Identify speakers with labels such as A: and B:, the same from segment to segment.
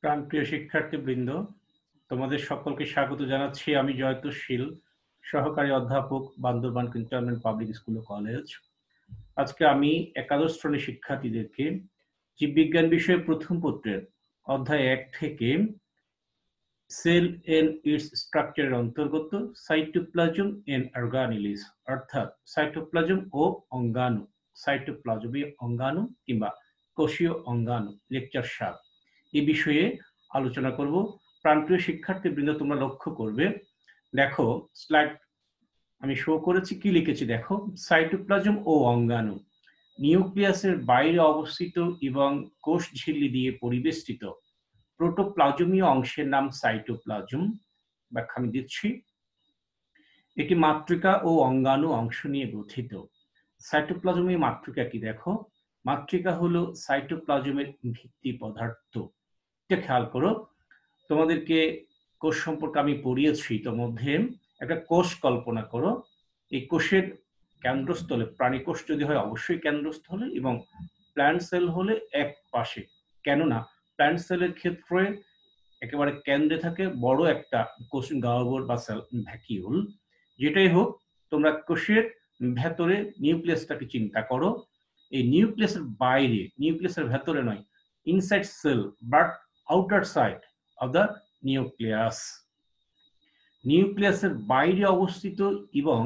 A: প্রাণপ্রিয় শিক্ষার্থীবৃন্দ, তোমাদের সকলকে স্বাগত জানাচ্ছি। আমি জয়তুশীল, সহকারী অধ্যাপক, বান্দরবান ক্যান্টনমেন্ট পাবলিক স্কুল ও কলেজ। আজকে আমি একাদশ শ্রেণীর শিক্ষার্থীদেরকে জীববিজ্ঞান বিষয়ে প্রথম পত্রের অধ্যায় 1 থেকে সেল এন্ড ইটস স্ট্রাকচারের অন্তর্গত সাইটোপ্লাজম এন্ড অর্গানেলিস অর্থাৎ সাইটোপ্লাজম ও অঙ্গাণু, সাইটোপ্লাজমীয় অঙ্গাণু কিংবা কোষীয় অঙ্গাণু লেকচার 7 এই বিষয়ে আলোচনা করব। প্রাণপ্রিয় শিক্ষার্থীবৃন্দ, তোমরা লক্ষ্য করবে, দেখো স্লাইড আমি শো করেছি, কি লিখেছি দেখো। সাইটোপ্লাজম ও অঙ্গাণু নিউক্লিয়াসের বাইরে অবস্থিত এবং কোষ ঝিল্লি দিয়ে পরিবেষ্টিত প্রোটোপ্লাজমীয় অংশের নাম সাইটোপ্লাজম। ব্যাখ্যা আমি দিচ্ছি। এটি মাতৃকা ও অঙ্গাণু অংশ নিয়ে গঠিত। সাইটোপ্লাজমীয় মাতৃকা কি দেখো। মাতৃকা হলো সাইটোপ্লাজমের ভিত্তি পদার্থ। এটা খেয়াল করো, তোমাদেরকে কোষ সম্পর্কে আমি পড়িয়েছি। ইতোমধ্যে একটা কোষ কল্পনা করো। এই কোষের কেন্দ্রস্থলে, প্রাণী কোষ যদি হয় অবশ্যই কেন্দ্রস্থলে, এবং প্ল্যান্ট সেল হলে এক পাশে। কেননা প্ল্যান্ট সেলের ক্ষেত্রে একেবারে কেন্দ্রে থাকে বড় একটা কোষ গহ্বর বা সেল ভ্যাকিউল। যেটাই হোক, তোমরা কোষের ভেতরে নিউক্লিয়াসটাকে চিন্তা করো। এই নিউক্লিয়াসের বাইরে, নিউক্লিয়াসের ভেতরে নয়, inside cell but outer side of the nucleus. নিউক্লিয়াসের বাইরে অবস্থিত এবং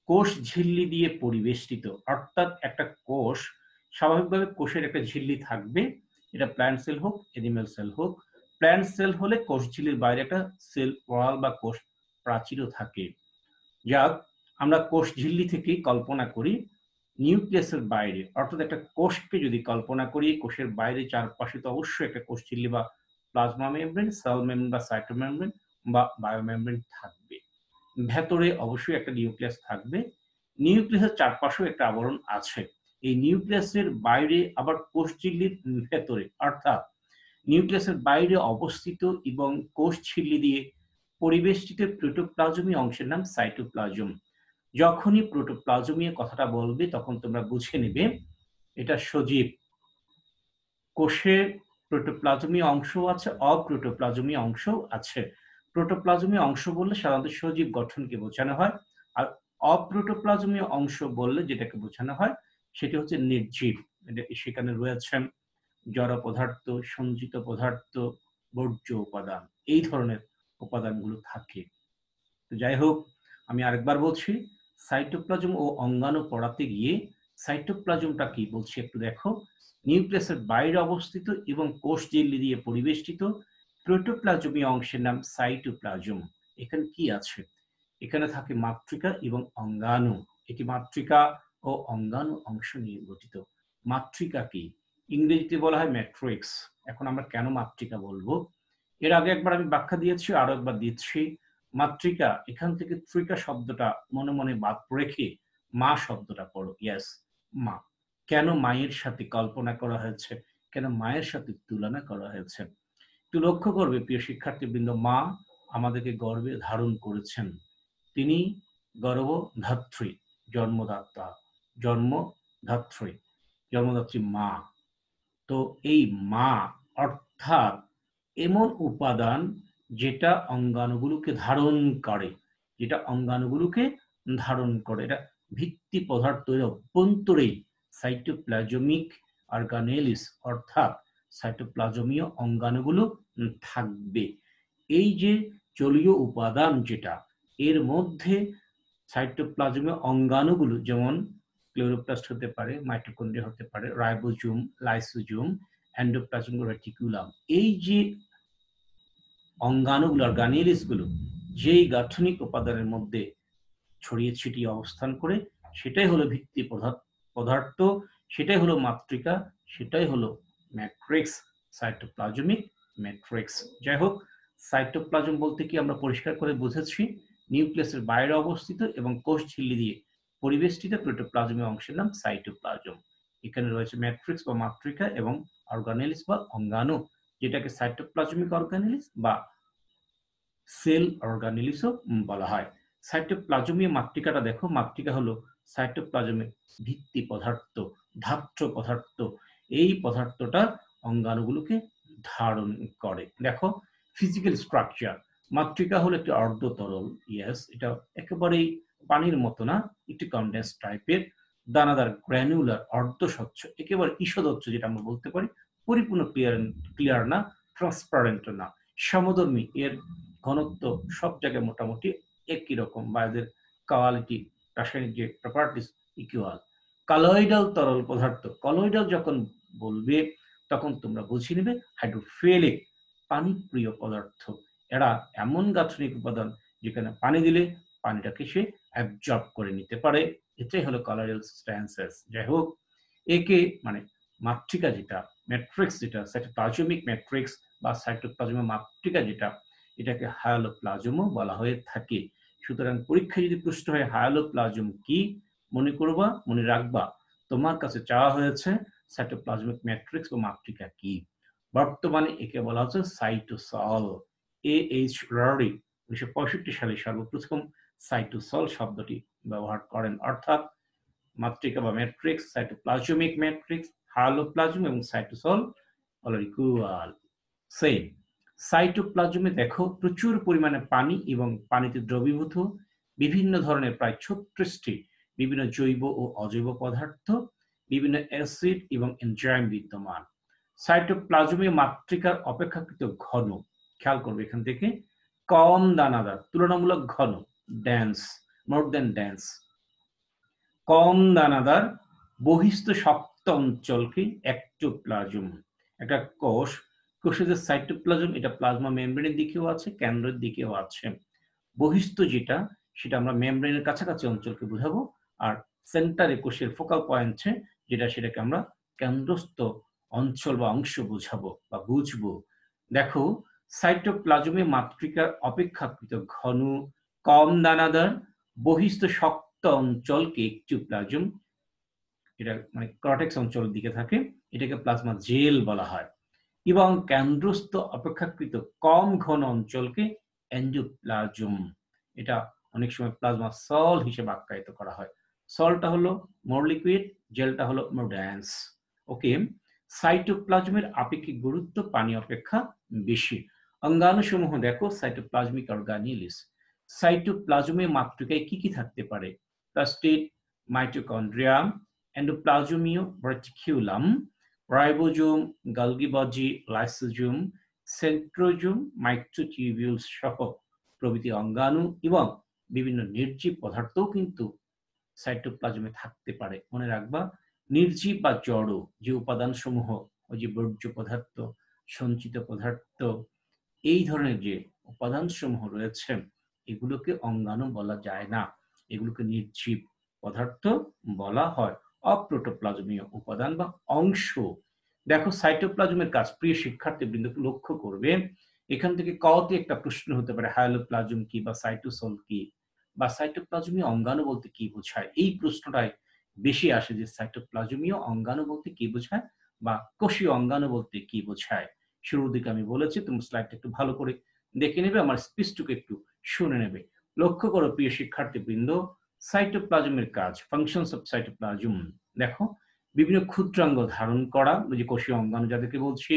A: কোষ ঝিল্লি দিয়ে পরিবেষ্টিত। অর্থাৎ একটা কোষ, স্বাভাবিকভাবে কোষের একটা ঝিল্লি থাকবে, এটা প্ল্যান্ট সেল হোক, এনিম্যাল সেল হোক। প্ল্যান্ট সেল হলে কোষ ঝিল্লির বাইরে একটা সেল ওয়াল বা কোষ প্রাচীরও থাকে। যাক, আমরা কোষ ঝিল্লি থেকেই কল্পনা করি নিউক্লিয়াসের বাইরে, অর্থাৎ একটা কোষকে যদি কল্পনা করি, কোষের বাইরে চারপাশে তো অবশ্যই একটা কোষ ঝিল্লি বা প্লাজমা মেমব্রেন, সেল মেমব্রেন বা সাইটোমেমব্রেন বা বায়োমেমব্রেন থাকবে। ভেতরে অবশ্যই একটা নিউক্লিয়াস থাকবে। নিউক্লিয়াসের চারপাশেও একটা আবরণ আছে। এই নিউক্লিয়াসের বাইরে আবার কোষ ঝিল্লির ভেতরে, অর্থাৎ নিউক্লিয়াসের বাইরে অবস্থিত এবং কোষ ঝিল্লি দিয়ে পরিবেষ্টিত প্রোটোপ্লাজমীয় অংশের নাম সাইটোপ্লাজম। যখনই প্রোটোপ্লাজমীয় কথাটা বলবে তখন তোমরা বুঝে নেবে এটা সজীব। কোষে প্রোটোপ্লাজমীয় অংশ আছে, অপ্রোটোপ্লাজমীয় অংশও আছে। প্রোটোপ্লাজমীয় অংশ বললে সাধারণত সজীব গঠনকে বোঝানো হয়, আর অপ্রোটোপ্লাজমীয় অংশ বললে যেটাকে বোঝানো হয় সেটি হচ্ছে নির্জীব। সেখানে রয়েছে জড় পদার্থ, সঞ্চিত পদার্থ, বর্জ্য উপাদান, এই ধরনের উপাদানগুলো থাকে। তো যাই হোক, আমি আরেকবার বলছি, সাইটোপ্লাজম ও অঙ্গাণু পড়াতে গিয়ে সাইটোপ্লাজমটা কি বলছি একটু দেখো। নিউক্লিয়াসের বাইরে অবস্থিত এবং কোষ ঝিল্লি দিয়ে পরিবেষ্টিত প্রোটোপ্লাজমীয় অংশের নাম সাইটোপ্লাজম। এখানে কি আছে? এখানে থাকে মাতৃকা এবং অঙ্গাণু। এটি মাতৃকা ও অঙ্গাণু অংশ নিয়ে গঠিত। মাতৃকা কি? ইংরেজিতে বলা হয় ম্যাট্রিক্স। এখন আমরা কেন মাতৃকা বলবো, এর আগে একবার আমি ব্যাখ্যা দিয়েছি, আরো একবার দিচ্ছি। মাতৃকা, এখান থেকে ত্রিকা শব্দটা মনে মনে বাদ রেখে মা শব্দটা পড়ো। ইয়েস, মা। কেন মায়ের সাথে কল্পনা করা হয়েছে, কেন মায়ের সাথে তুলনা করা হয়েছে? একটু লক্ষ্য করবে প্রিয় শিক্ষার্থীবৃন্দ, মা আমাদেরকে গর্ভে ধারণ করেছেন। তিনি গর্ভধাত্রী, জন্মদাতা, জন্মধাত্রী, জন্মদাত্রী মা। তো এই মা অর্থাৎ এমন উপাদান যেটা অঙ্গাণুগুলোকে ধারণ করে, যেটা অঙ্গাণুগুলোকে ধারণ করে। এটা ভিত্তি পদার্থের অভ্যন্তরেই সাইটোপ্লাজমিক অর্গানেলিস অর্থাৎ সাইটোপ্লাজমীয় অঙ্গাণুগুলো থাকবে। এই যে জলীয় উপাদান যেটা, এর মধ্যে সাইটোপ্লাজমীয় অঙ্গাণুগুলো যেমন ক্লোরোপ্লাস্ট হতে পারে, মাইটোকন্ড্রিয়া হতে পারে, রাইবোজোম, লাইসোজোম, এন্ডোপ্লাজম রেটিকুলাম, এই যে অঙ্গাণুগুলো, অর্গানেলিসগুলো যেই গাঠনিক উপাদানের মধ্যে ছড়িয়ে ছিটিয়ে অবস্থান করে, সেটাই হলো ভিত্তি পদার্থ, সেটাই হলো মাতৃকা, সেটাই হলো ম্যাট্রিক্স, সাইটোপ্লাজমিক ম্যাট্রিক্স। যাই হোক, সাইটোপ্লাজম বলতে কি আমরা পরিষ্কার করে বুঝেছি, নিউক্লিয়াসের বাইরে অবস্থিত এবং কোষ ঝিল্লি দিয়ে পরিবেষ্টিত প্রোটোপ্লাজমীয় অংশের নাম সাইটোপ্লাজম। এখানে রয়েছে ম্যাট্রিক্স বা মাতৃকা এবং অর্গানেলিস বা অঙ্গাণু, যেটাকে সাইটোপ্লাজমিক অর্গানেলিস বা সেল অর্গানেলিসও বলা হয়। সাইটোপ্লাজমীয় মাতৃকাটা দেখো। মাতৃকা হলো সাইটোপ্লাজমের ভিত্তি পদার্থ, ধাত্র পদার্থ। এই পদার্থটা অঙ্গাণুগুলোকে ধারণ করে। দেখো ফিজিক্যাল স্ট্রাকচার, মাতৃকা হলো একটি অর্ধ তরল, ইয়েস, এটা একেবারেই পানির মতো না, একটি কনডেন্স টাইপের, দানাদার, গ্র্যানুলার, অর্ধ স্বচ্ছ, একেবারে ঈষদচ্ছ যেটা আমরা বলতে পারি, পরিপূর্ণ ক্লিয়ার না, ট্রান্সপারেন্ট না, সমধর্মী, এর ঘনত্ব সব জায়গায় মোটামুটি একই রকম, বা এদের কোয়ালিটি, রাসায়নিক যে প্রপার্টিস ইকুয়াল। কলয়েডাল তরল পদার্থ, কলয়েডাল যখন বলবে তখন তোমরা বুঝে নেবে হাইড্রোফিলিক, পানি প্রিয় পদার্থ। এরা এমন গাঠনিক উপাদান যেখানে পানি দিলে পানিটাকে সে অ্যাবজর্ব করে নিতে পারে, এটাই হলো কলয়েডাল সাবস্টেন্সেস। যাই হোক, একে মানে মাতৃকা যেটা, ম্যাট্রিক্স যেটা, সাইটোপ্লাজমিক ম্যাট্রিক্স বা সাইটোপ্লাজমের মাতৃকা যেটা, এটাকে হায়ালোপ্লাজমও বলা হয়ে থাকে। সুতরাং পরীক্ষায় যদি প্রশ্ন হয় হায়ালোপ্লাজম কি, মনে করবা, মনে রাখবা, তোমার কাছে চাওয়া হয়েছে সাইটোপ্লাজমিক ম্যাট্রিক্স বা মাতৃকা কি। বর্তমানে একে বলা হচ্ছে সাইটোসল। এইচ রারি 1965 সালে সর্বপ্রথম সাইটোসল শব্দটি ব্যবহার করেন, অর্থাৎ মাতৃকা বা ম্যাট্রিক্স, সাইটোপ্লাজমিক ম্যাট্রিক্স, হায়ালোপ্লাজম এবং সাইটোসল ইকুয়াল সেম। সাইটোপ্লাজমে দেখো প্রচুর পরিমাণে পানি এবং পানিতে দ্রবীভূত বিভিন্ন ধরনের প্রায় 36টি বিভিন্ন জৈব ও অজৈব পদার্থ, বিভিন্ন অ্যাসিড এবং এনজাইম বিদ্যমান। সাইটোপ্লাজমীয় মাতৃকার অপেক্ষাকৃত ঘন, খেয়াল করবে এখান থেকে, কম দানাদার, তুলনামূলক ঘন, ডেন্স, মোর দেন ডেন্স, কম দানাদার, বহিস্থ শক্ত অঞ্চলকে অ্যাক্টোপ্লাজম। একটা কোষ, কোষের যে সাইটোপ্লাজম, এটা প্লাজমা মেমব্রেনের দিকেও আছে, কেন্দ্রের দিকেও আছে। বহিস্থ যেটা, সেটা আমরা মেমব্রেনের কাছাকাছি অঞ্চলকে বোঝাবো, আর সেন্টারে কোষের ফোকাল পয়েন্টে যেটা, সেটাকে আমরা কেন্দ্রস্থ অঞ্চল বা অংশ বোঝাবো বা বুঝবো। দেখো সাইটোপ্লাজমে মাতৃকার অপেক্ষাকৃত ঘন, কম দানাদার, বহিস্থ শক্ত অঞ্চলকে এক্টোপ্লাজম, এটা মানে কর্টেক্স অঞ্চলের দিকে থাকে, এটাকে প্লাজমা জেল বলা হয়, এবং কেন্দ্রস্থ অপেক্ষাকৃত কম ঘন অঞ্চলকে এন্ডোপ্লাজম, এটা অনেক সময় প্লাজমা সল হিসেবে আখ্যায়িত করা হয়। সলটা হলো মোর লিকুইড, জেলটা হলো মোর ডেন্স। ওকে, সাইটোপ্লাজমের আপেক্ষিক গুরুত্ব পানি অপেক্ষা বেশি। অঙ্গাণুসমূহ দেখো, সাইটোপ্লাজমিক অর্গানিলিস। সাইটোপ্লাজমে মাতৃকায় কি কি থাকতে পারে? প্লাস্টিড, মাইটোকন্ড্রিয়া, এন্ডোপ্লাজমীয় reticulum, ribosome, Golgi body, lysosome, centrosome, microtubules সহ প্রভৃতি অঙ্গাণু এবং বিভিন্ন নির্জীব পদার্থও কিন্তু সাইটোপ্লাজমে থাকতে পারে। মনে রাখবা, নির্জীব বা জড় যে উপাদান সমূহ, ওই যে বর্জ্য পদার্থ, সঞ্চিত পদার্থ, এই ধরনের যে উপাদান সমূহ রয়েছে, এগুলোকে অঙ্গাণু বলা যায় না, এগুলোকে নির্জীব পদার্থ বলা হয়, অপ্রোটোপ্লাজমীয় উপাদান বা অংশ। দেখো সাইটোপ্লাজমের কাজ, প্রিয় শিক্ষার্থী বৃন্দ লক্ষ্য করবে, এখান থেকে কতে একটা প্রশ্ন হতে পারে, হায়ালোপ্লাজম কি বা সাইটোসল কি, বা সাইটোপ্লাজমীয় অঙ্গাণু বলতে কি বোঝায়। এই প্রশ্নটাই বেশি আসে যে সাইটোপ্লাজমীয় অঙ্গাণু বলতে কি বোঝায় বা কোষীয় অঙ্গাণু বলতে কি বোঝায়। শুরুর দিকে আমি বলেছি, তুমি স্লাইডটা একটু ভালো করে দেখে নেবে, আমার স্পিচটুকু একটু শুনে নেবে। লক্ষ্য করো প্রিয় শিক্ষার্থী বৃন্দ, সাইটোপ্লাজমের কাজ, ফাংশনস অফ সাইটোপ্লাজম। দেখো বিভিন্ন ক্ষুদ্রাঙ্গ ধারণ করা, যে কোষীয় অঙ্গাণু যাদেরকে বলছি,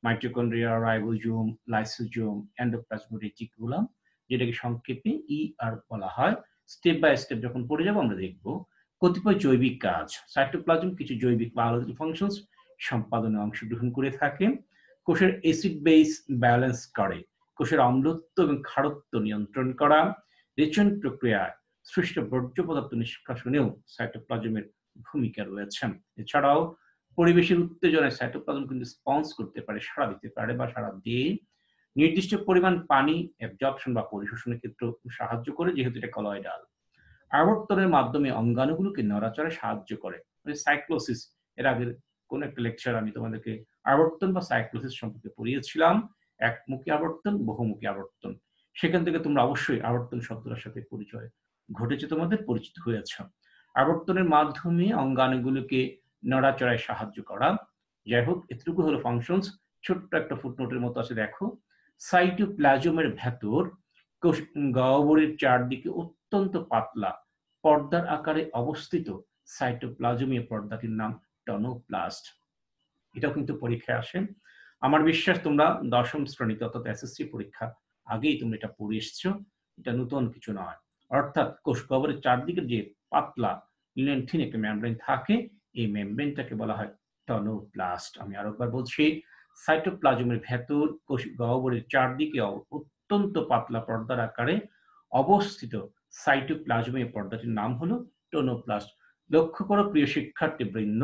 A: mitochondria, ribosome, lysosome, endoplasmic reticulum, যেটাকে সংক্ষেপে ER বলা হয়। স্টেপ বাই স্টেপ যখন পড়ে যাবো আমরা দেখবো কতিপয় জৈবিক কাজ। সাইটোপ্লাজম কিছু জৈবিক বায়োলজিক্যাল ফাংশনস সম্পাদনে অংশগ্রহণ করে থাকে। কোষের অ্যাসিড বেস ব্যালেন্স করে, কোষের অম্লত্ব এবং ক্ষারত্ব নিয়ন্ত্রণ করা, রেচন প্রক্রিয়ায় সৃষ্ট বর্জ্য পদার্থ নিষ্কাশনেও সাইটোপ্লাজমের ভূমিকা রয়েছে। এছাড়াও পরিবেশের উত্তেজনায় সাইটোপ্লাজম কিন্তু রেসপন্স করতে পারে, সাড়া দিতে পারে বা সাড়া দিয়ে নির্দিষ্ট পরিমাণ পানি অ্যাবজর্পশন বা পরিশোষণের ক্ষেত্রে সাহায্য করে, যেহেতু এটা কলয়েডাল। আবর্তনের মাধ্যমে অঙ্গাণুগুলোকে নড়াচড়ে সাহায্য করে, মানে সাইক্লোসিস। এর আগের কোন একটা লেকচার আমি তোমাদেরকে আবর্তন বা সাইক্লোসিস সম্পর্কে পড়িয়েছিলাম, একমুখী আবর্তন, বহুমুখী আবর্তন। সেখান থেকে তোমরা অবশ্যই আবর্তন শব্দটার সাথে পরিচয় ঘটেছে, তোমাদের পরিচিত হয়েছ। আবর্তনের মাধ্যমে অঙ্গাণুগুলোকে নড়াচড়ায় সাহায্য করা। যাই হোক, এতটুকু হলো ফাংশনস। ছোট্ট একটা ফুটনোটের মতো আছে, দেখো সাইটোপ্লাজমের ভেতর গহ্বরের চারদিকে অত্যন্ত পাতলা পর্দার আকারে অবস্থিত সাইটোপ্লাজমীয় পর্দাটির নাম টনোপ্লাস্ট। এটাও কিন্তু পরীক্ষায় আসে। আমার বিশ্বাস তোমরা দশম শ্রেণীতে অর্থাৎ এসএসসি পরীক্ষা আগেই তোমরা এটা পড়ে এসছো, এটা নতুন কিছু নয়। অর্থাৎ কোষ গহ্বরের চারদিকে যে পাতলা লিনেন্থিন একটা মেমব্রেন থাকে, এই মেমব্রেনটাকে বলা হয় টনোপ্লাস্ট। আমি আরেকবার বলছি, সাইটোপ্লাজমের ভেতর কোষ গহ্বরের চারদিকে অত্যন্ত পাতলা পর্দার আকারে অবস্থিত সাইটোপ্লাজমের পর্দাটির নাম হলো টোনোপ্লাস্ট। লক্ষ্য করো প্রিয় শিক্ষার্থী বৃন্দ,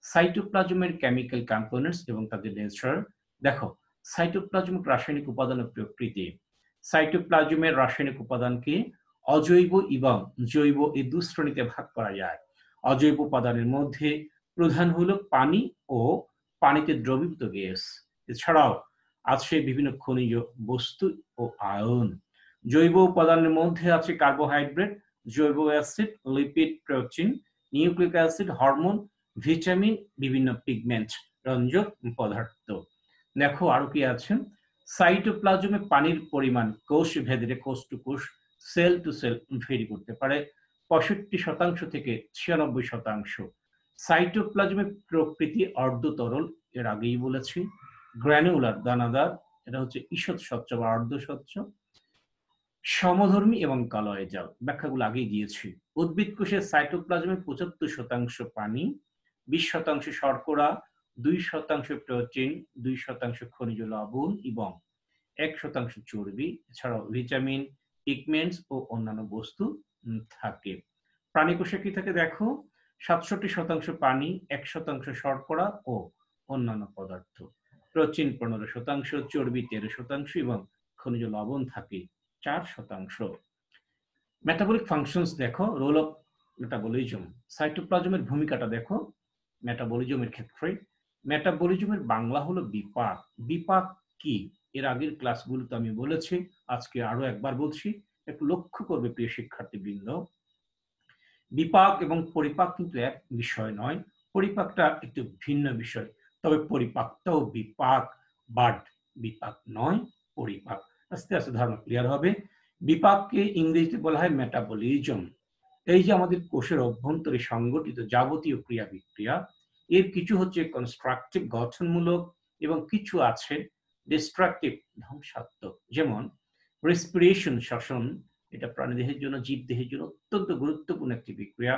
A: সাইটোপ্লাজমের কেমিক্যাল কম্পোনেন্টস এবং তাদের নেচার দেখো। সাইটোপ্লাজমিক রাসায়নিক উপাদান ও প্রকৃতি। সাইটোপ্লাজমের রাসায়নিক উপাদানকে অজৈব এবং জৈব এই দু শ্রেণীতে ভাগ করা যায়। অজৈব উপাদানের মধ্যে প্রধান হলো পানি ও পানিতে দ্রবীভূত গ্যাস, এছাড়াও আছে বিভিন্ন খনিজ বস্তু ও আয়ন। জৈব উপাদানের মধ্যে আছে কার্বোহাইড্রেট, জৈব acid, lipid, protein, nucleic acid, hormone, vitamin, বিভিন্ন পিগমেন্ট, রঞ্জক পদার্থ। দেখো আরো কি আছে, সাইটোপ্লাজমে পানির পরিমাণ কোষ ভেদে কোষ টু কোষ, সেল টু সেল ভেরি করতে পারে 65% থেকে 96%। সাইটোপ্লাজমের প্রকৃতি অর্ধতরল, এর আগেই বলেছি। গ্র্যানুলার দানাদার, এটা হচ্ছে ঈষৎ স্বচ্ছ বা অর্ধস্বচ্ছ। সমধর্মী এবং কালয় জাল, ব্যাখ্যাগুলো আগেই দিয়েছি। উদ্ভিদ কোষের সাইটোপ্লাজমে 75% পানি, 20% শর্করা, 2% প্রোটিন, 2% খনিজ লবণ এবং 1% চর্বি, এছাড়াও ভিটামিন, পিগমেন্টস ও অন্যান্য বস্তু থাকে। প্রাণী কোষে কি থাকে দেখো, 67% পানি, 1% শর্করা ও অন্যান্য পদার্থ, প্রোটিন 15%, চর্বি 13% এবং খনিজ লবণ থাকে 4%। মেটাবলিক ফাংশনস দেখো, রোল অফ মেটাবলিজম। সাইটোপ্লাজমের ভূমিকাটা দেখো মেটাবলিজমের ক্ষেত্রে। মেটাবলিজমের বাংলা হলো বিপাক। বিপাক কি? এর আগের ক্লাসগুলোতে আমি বলেছি, আজকে আরো একবার বলছি, একটু লক্ষ্য করবে প্রিয় শিক্ষার্থীবৃন্দ। বিপাক এবং পরিপাক কিন্তু এক বিষয় নয়, পরিপাকটা একটু ভিন্ন বিষয়। তবে পরিপাকটাও বিপাক, বাট বিপাক নয়, পরিপাক। আস্তে আস্তে ধারণা ক্লিয়ার হবে। বিপাককে ইংরেজিতে বলা হয় মেটাবলিজম। এই যে আমাদের কোষের অভ্যন্তরে সংগঠিত যাবতীয় ক্রিয়া বিক্রিয়া, এর কিছু হচ্ছে কনস্ট্রাকটিভ গঠনমূলক এবং কিছু আছে ডিস্ট্রাকটিভ ধ্বংসাত্মক। যেমন রেসপিরেশন, শ্বসন, এটা প্রাণীদেহের জন্য, জীবদেহের জন্য অত্যন্ত গুরুত্বপূর্ণ একটি বিক্রিয়া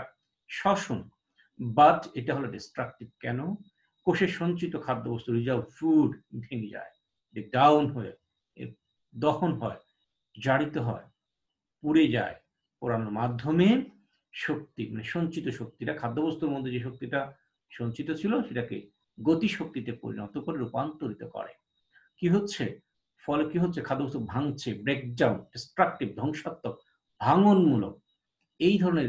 A: শ্বসন, বাট এটা হলো ডিস্ট্রাকটিভ। কেন? কোষের সঞ্চিত খাদ্যবস্তু রিজার্ভ ফুড ভেঙে যায়, ডাউন হয়ে দহন হয়, জারিত হয়, পুড়ে যায়। পোড়ানোর মাধ্যমে শক্তি মানে সঞ্চিত শক্তিটা, খাদ্যবস্তুর মধ্যে যে শক্তিটা সঞ্চিত ছিল সেটাকে গতি শক্তিতে পরিণত করে রূপান্তরিত করে। কি হচ্ছে? ফলে কি হচ্ছে? খাদ্যবস্তু ভাঙছে, ব্রেকডাউন, ডিস্ট্রাকটিভ, ধ্বংসাত্মক, ভাঙনমূলক এই ধরনের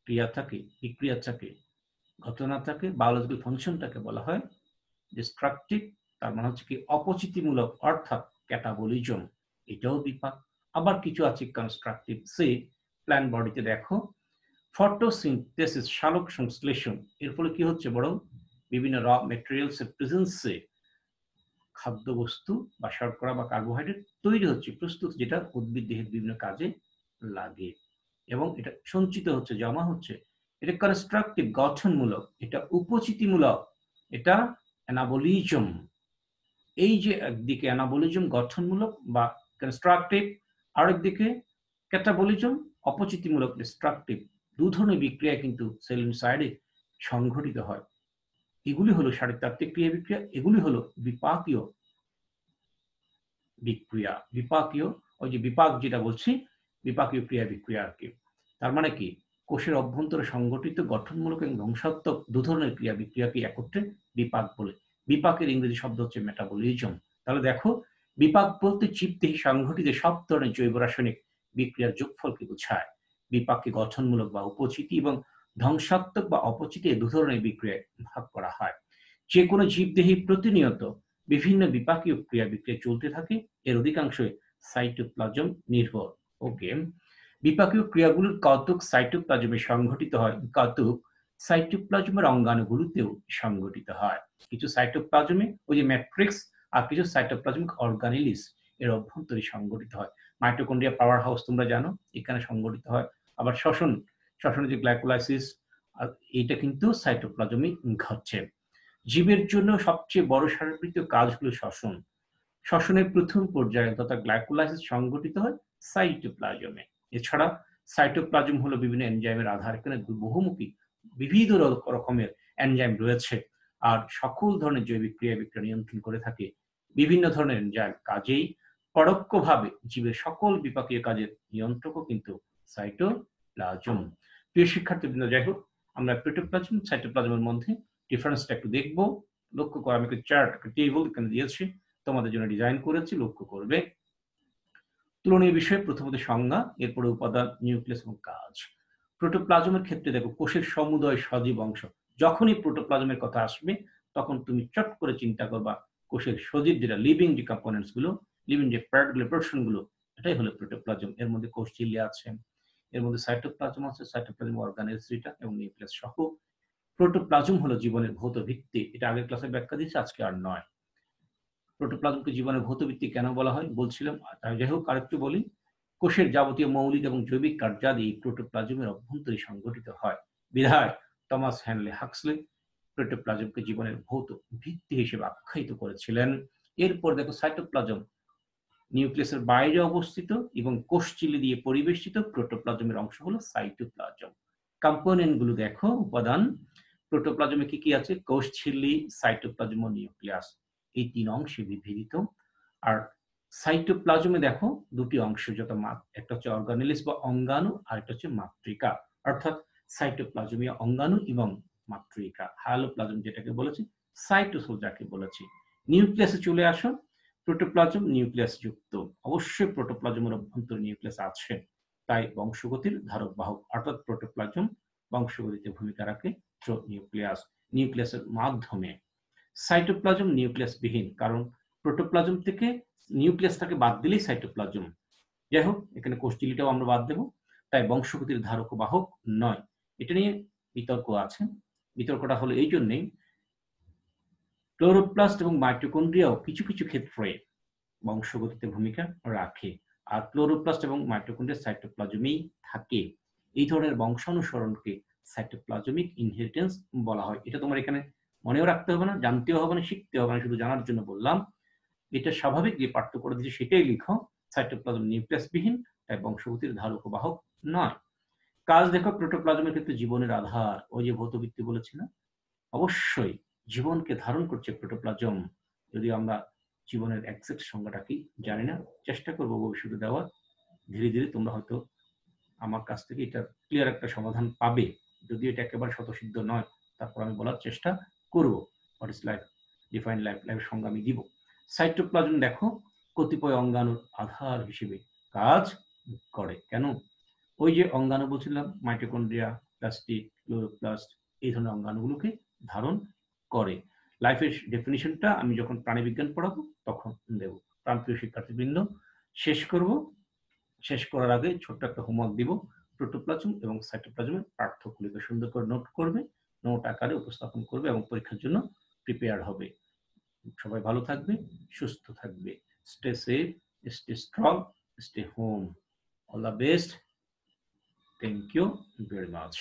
A: ক্রিয়া থাকে, বিক্রিয়া থাকে, ঘটনা থাকে, বায়োলজিক্যাল ফাংশনটাকে বলা হয় ডিস্ট্রাকটিভ। তার মানে হচ্ছে কি অপচিতিমূলক, অর্থাৎ ক্যাটাবলিজম, এটাও বিপাক। আবার কিছু আছে কনস্ট্রাকটিভ। সে প্ল্যান্ট বডিতে দেখো ফটোসিনথেসিস, সালোক সংশ্লেষণ, এর ফলে কি হচ্ছে? বরং বিভিন্ন র মেটেরিয়ালস এর প্রেজেন্সে খাদ্যবস্তু বা শর্করা বা কার্বোহাইড্রেট তৈরি হচ্ছে, প্রস্তুত, যেটা উদ্ভিদ দেহের বিভিন্ন কাজে লাগে এবং এটা সঞ্চিত হচ্ছে, জমা হচ্ছে। এটা কনস্ট্রাকটিভ, গঠনমূলক। এটা উপচিতিমূলক, এটা অ্যানাবলিজম। এই যে একদিকে অ্যানাবলিজম গঠনমূলক বা কনস্ট্রাকটিভ, আরেকদিকে ক্যাটাবলিজম অপচিতিমূলক, ডিস্ট্রাকটিভ। দু ধরনের বিক্রিয়া কিন্তু সেল ইনসাইডে সংঘটিত হয়। এগুলি হলো শারীরতাত্ত্বিক ক্রিয়া বিক্রিয়া, এগুলি হলো বিপাকীয় বিক্রিয়া। বিপাকীয়, ওই যে বিপাক যেটা বলছি, বিপাকীয় ক্রিয়া বিক্রিয়া আর কি। তার মানে কি, কোষের অভ্যন্তরে সংগঠিত গঠনমূলক এবং ধ্বংসাত্মক দু ধরনের ক্রিয়া বিক্রিয়াকে একত্রে বিপাক বলে। বিপাকের ইংরেজি শব্দ হচ্ছে মেটাবলিজম। তাহলে দেখো, বিপাক বলতে জীবদেহে সংঘটিত সব ধরনের জৈব রাসায়নিক বিক্রিয়ার যোগফলকে বোঝায়। বিপাককে গঠনমূলক বা উপচিতি এবং ধ্বংসাত্মক বা অপচিতি দু ধরনের বিক্রিয়ায় ভাগ করা হয়। যে কোনো জীবদেহে প্রতিনিয়ত বিভিন্ন বিপাকীয় ক্রিয়া বিক্রিয়া চলতে থাকে, এর অধিকাংশই সাইটোপ্লাজম নির্ভর। ওকে, বিপাকীয় ক্রিয়াগুলোর কতক সাইটোপ্লাজমে সংঘটিত হয়, কতক সাইটোপ্লাজমের অঙ্গাণুগুলোতেও সংঘটিত হয়। কিছু সাইটোপ্লাজমে ওই যে ম্যাট্রিক্স, আর কিছু সাইটোপ্লাজমিক অর্গানেলিস এর অভ্যন্তরে সংঘটিত হয়। মাইটোকন্ড্রিয়া পাওয়ার হাউস তোমরা জানো, এখানে সংঘটিত হয়। আবার শ্বসনের যে গ্লাইকোলাইসিস, এইটা কিন্তু সাইটোপ্লাজমে ঘটছে। জীবের জন্য সবচেয়ে বড় শারীরবৃত্তীয় কাজ হলো শ্বসন। শ্বসনের প্রথম পর্যায়ে তথা গ্লাইকোলাইসিস সংঘটিত হয় সাইটোপ্লাজমে। এছাড়া সাইটোপ্লাজম হলো বিভিন্ন এনজাইমের আধার। এখানে বহুমুখী বিবিধ রকমের এনজাইম রয়েছে। আর সকল ধরনের জৈবিক ক্রিয়া বিক্রিয়া নিয়ন্ত্রণ করে থাকে বিভিন্ন ধরনের এনজাইম। কাজেই পরোক্ষভাবে জীবের সকল বিপাকীয় কাজের নিয়ন্ত্রকও কিন্তু সাইটোপ্লাজম। প্রিয় শিক্ষার্থীবৃন্দ, যাই হোক, আমরা প্রোটোপ্লাজম সাইটোপ্লাজমের মধ্যে ডিফারেন্সটা একটু দেখব। লক্ষ্য করো, আমি একটা চার্ট, একটা টেবিল এখানে দিয়েছি, তোমাদের জন্য ডিজাইন করেছি, লক্ষ্য করবে। তুলনীয় বিষয়, প্রথমত সংজ্ঞা, এরপরে উপাদান, নিউক্লিয়াস এবং কাজ। প্রোটোপ্লাজমের ক্ষেত্রে দেখো, কোষের সমুদয় সজীব অংশ। যখনই প্রোটোপ্লাজমের কথা আসবে তখন তুমি চট করে চিন্তা করবা কোষের সজীব যেটা লিভিং যে কম্পোনেন্টস গুলো, লিভিং যে পার্টগুলো, পোর্শন গুলো, এটাই হলো প্রোটোপ্লাজম। এর মধ্যে কোষ ঝিল্লি আছে, এর মধ্যে সাইটোপ্লাজম আছে, সাইটোপ্লাজম অর্গানেল সিস্টেম এবং নিউক্লিয়াস সহ। প্রোটোপ্লাজম হলো জীবনের ভৌত ভিত্তি। এটা আগের ক্লাসে ব্যাখ্যা দিয়েছি, আজকে আর নয়। প্রোটোপ্লাজমকে জীবনের ভৌত ভিত্তি কেন বলা হয় বলছিলাম, যাই হোক আরেকটু বলি। কোষের যাবতীয় মৌলিক এবং জৈবিক কার্যাদি প্রোটোপ্লাজমের অভ্যন্তরে সংঘটিত হয়। বিধায় টমাস হ্যানলে হাক্সলে প্রোটোপ্লাজমকে জীবনের ভৌত ভিত্তি হিসেবে আখ্যায়িত করেছিলেন। এরপর দেখো, সাইটোপ্লাজম নিউক্লিয়াসের বাইরে অবস্থিত এবং কোষ ঝিল্লি দিয়ে পরিবেষ্টিত প্রোটোপ্লাজমের অংশ হলো সাইটোপ্লাজম। কম্পোনেন্ট গুলো দেখো, উপাদান। প্রোটোপ্লাজমে কি কি আছে? কোষ ঝিল্লি, সাইটোপ্লাজম ও নিউক্লিয়াস, এই তিন অংশে বিভক্ত। আর সাইটোপ্লাজমে দেখো দুটি অংশ, যত একটা হচ্ছে অর্গানেলিস বা অঙ্গাণু, আর একটা হচ্ছে মাতৃকা। অর্থাৎ সাইটোপ্লাজমীয় অঙ্গাণু এবং মাতৃকা। হায়ালোপ্লাজম যেটাকে বলেছি, সাইটোসোল যাকে বলেছি। নিউক্লিয়াসে চলে আসো। প্রোটোপ্লাজম নিউক্লিয়াস যুক্ত। অবশ্যই প্রোটোপ্লাজমের অভ্যন্তরে নিউক্লিয়াস আছে, তাই বংশগতির ধারক বাহক। অর্থাৎ প্রোটোপ্লাজম বংশগতিতে ভূমিকা রাখে নিউক্লিয়াস, নিউক্লিয়াসের মাধ্যমে। সাইটোপ্লাজম নিউক্লিয়াস বিহীন, কারণ প্রোটোপ্লাজম থেকে নিউক্লিয়াসটাকে বাদ দিলেই সাইটোপ্লাজম। যাই হোক, এখানে কোষঝিল্লিটাও আমরা বাদ দেব, তাই বংশগতির ধারক বাহক নয়। এটা নিয়ে বিতর্ক আছে। বিতর্কটা হলো এই জন্যই, ক্লোরোপ্লাস্ট এবং মাইটোকন্ড্রিয়াও কিছু কিছু ক্ষেত্রে বংশগতিতে ভূমিকা রাখে, আর ক্লোরোপ্লাস্ট এবং মাইটোকন্ড্রিয়া সাইটোপ্লাজমেই থাকে। এই ধরনের বংশানুসরণকে সাইটোপ্লাজমিক ইনহেরিটেন্স বলা হয়। এটা তোমার এখানে মনেও রাখতে হবে না, জানতেও হবে না, শিখতেও হবে না, শুধু জানার জন্য বললাম। এটা স্বাভাবিক যে পাঠ্য করে দিচ্ছে সেটাই লিখো। সাইটোপ্লাজম নিউক্লিয়াস বিহীন, তাই বংশগতির ধারক বাহক নয়। কাজ দেখো, প্রোটোপ্লাজমের ক্ষেত্রে জীবনের আধার। ওই যে ভৌতভিত্তি বলেছি না, অবশ্যই জীবনকে ধারণ করছে প্রোটোপ্লাজম। যদি আমরা জীবনের এক্সাক্ট সংজ্ঞাটা কি জানি না, চেষ্টা করবো ভবিষ্যতে দেওয়ার। ধীরে ধীরে তোমরা হয়তো আমার কাছ থেকে এটা ক্লিয়ার একটা সমাধান পাবে, যদিও এটা একেবারে শতসিদ্ধ নয়, তারপর আমি বলার চেষ্টা করব। What is life, define life, লাইফের সংজ্ঞা আমি দিব। সাইটোপ্লাজম দেখো কতিপয় অঙ্গাণুর আধার হিসেবে কাজ করে। কেন? ওই যে অঙ্গাণু বলছিলাম, মাইটোকন্ড্রিয়া, প্লাস্টিক, ক্লোরোপ্লাস্ট, এই ধরনের অঙ্গাণুগুলোকে ধারণ করে। লাইফের ডেফিনিশনটা আমি যখন প্রাণীবিজ্ঞান পড়াবো তখন দেব। প্রাণপ্রিয় শিক্ষার্থীবৃন্দ, শেষ করব। শেষ করার আগে ছোট্ট একটা হোমওয়ার্ক দিব। প্রোটোপ্লাজম এবং সাইটোপ্লাজমের পার্থক্যগুলোকে সুন্দর করে নোট করবে, নোট আকারে উপস্থাপন করবে এবং পরীক্ষার জন্য প্রিপেয়ার হবে। সবাই ভালো থাকবে, সুস্থ থাকবে। Stay safe, stay strong, stay home. All the best. Thank you very much.